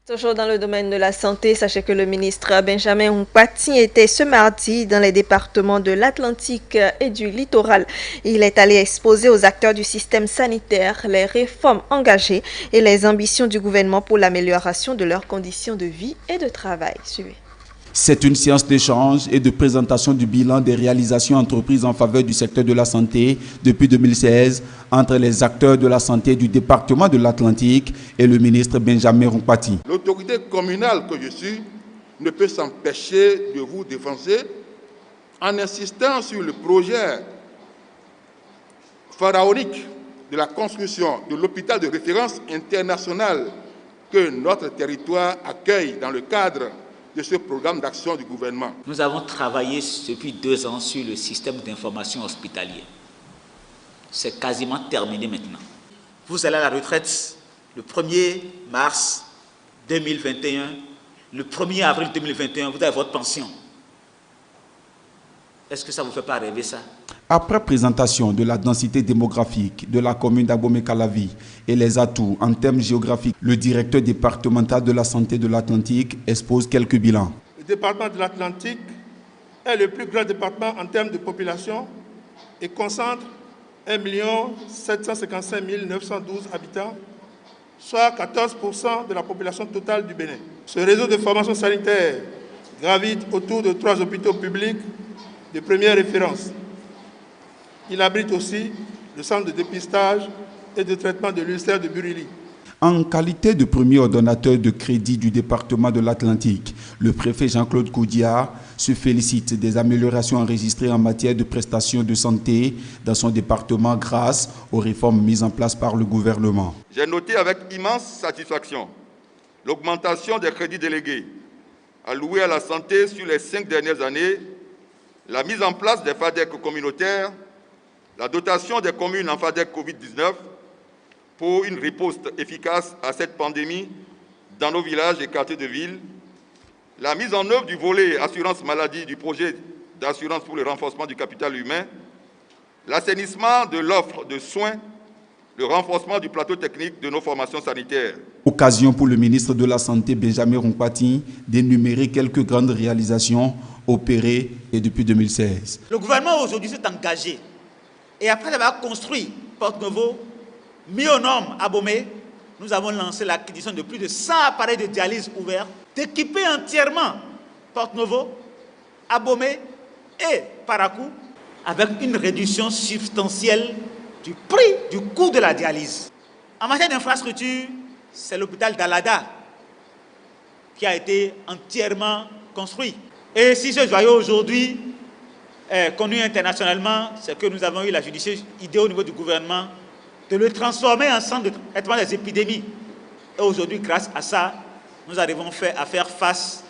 Toujours dans le domaine de la santé, sachez que le ministre Benjamin Nkpati était ce mardi dans les départements de l'Atlantique et du littoral. Il est allé exposer aux acteurs du système sanitaire les réformes engagées et les ambitions du gouvernement pour l'amélioration de leurs conditions de vie et de travail. Suivez. C'est une séance d'échange et de présentation du bilan des réalisations entreprises en faveur du secteur de la santé depuis 2016 entre les acteurs de la santé du département de l'Atlantique et le ministre Benjamin Nkpati. L'autorité communale que je suis ne peut s'empêcher de vous défoncer en insistant sur le projet pharaonique de la construction de l'hôpital de référence international que notre territoire accueille dans le cadre de ce programme d'action du gouvernement. Nous avons travaillé depuis 2 ans sur le système d'information hospitalier. C'est quasiment terminé maintenant. Vous allez à la retraite le 1er mars 2021, le 1er avril 2021, vous avez votre pension. Est-ce que ça ne vous fait pas rêver ça? Après présentation de la densité démographique de la commune d'Abomey-Calavi et les atouts en termes géographiques, le directeur départemental de la santé de l'Atlantique expose quelques bilans. Le département de l'Atlantique est le plus grand département en termes de population et concentre 1 755 912 habitants, soit 14% de la population totale du Bénin. Ce réseau de formation sanitaire gravite autour de 3 hôpitaux publics de première référence. Il abrite aussi le centre de dépistage et de traitement de l'ulcère de Burili. En qualité de premier ordonnateur de crédit du département de l'Atlantique, le préfet Jean-Claude Koudia se félicite des améliorations enregistrées en matière de prestations de santé dans son département grâce aux réformes mises en place par le gouvernement. J'ai noté avec immense satisfaction l'augmentation des crédits délégués alloués à la santé sur les 5 dernières années, la mise en place des FADEC communautaires, la dotation des communes en FADEC Covid-19 pour une riposte efficace à cette pandémie dans nos villages et quartiers de ville, la mise en œuvre du volet assurance maladie du projet d'assurance pour le renforcement du capital humain, l'assainissement de l'offre de soins, le renforcement du plateau technique de nos formations sanitaires. Occasion pour le ministre de la Santé Benjamin Nkpati d'énumérer quelques grandes réalisations opérées et depuis 2016. Le gouvernement aujourd'hui s'est engagé. Et après avoir construit Porte-Novo, mis aux normes Abomey, nous avons lancé l'acquisition de plus de 100 appareils de dialyse ouverts, d'équiper entièrement Porte-Novo, Abomey et Parakou, avec une réduction substantielle du prix du coût de la dialyse. En matière d'infrastructure, c'est l'hôpital d'Alada qui a été entièrement construit. Et si ce joyau aujourd'hui connu internationalement, c'est que nous avons eu la judicieuse idée au niveau du gouvernement de le transformer en centre de traitement des épidémies. Et aujourd'hui, grâce à ça, nous arrivons à faire face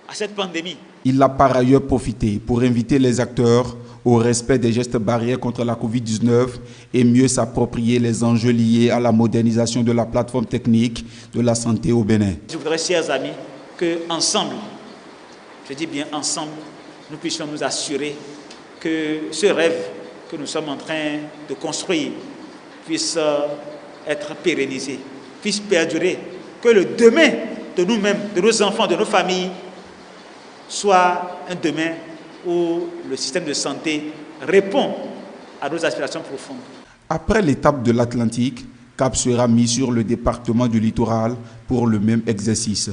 à cette pandémie. Il a par ailleurs profité pour inviter les acteurs au respect des gestes barrières contre la Covid-19 et mieux s'approprier les enjeux liés à la modernisation de la plateforme technique de la santé au Bénin. Je voudrais, chers amis, qu'ensemble, je dis bien ensemble, nous puissions nous assurer que ce rêve que nous sommes en train de construire puisse être pérennisé, puisse perdurer, que le demain de nous-mêmes, de nos enfants, de nos familles, soit un demain où le système de santé répond à nos aspirations profondes. Après l'étape de l'Atlantique, cap sera mis sur le département du littoral pour le même exercice.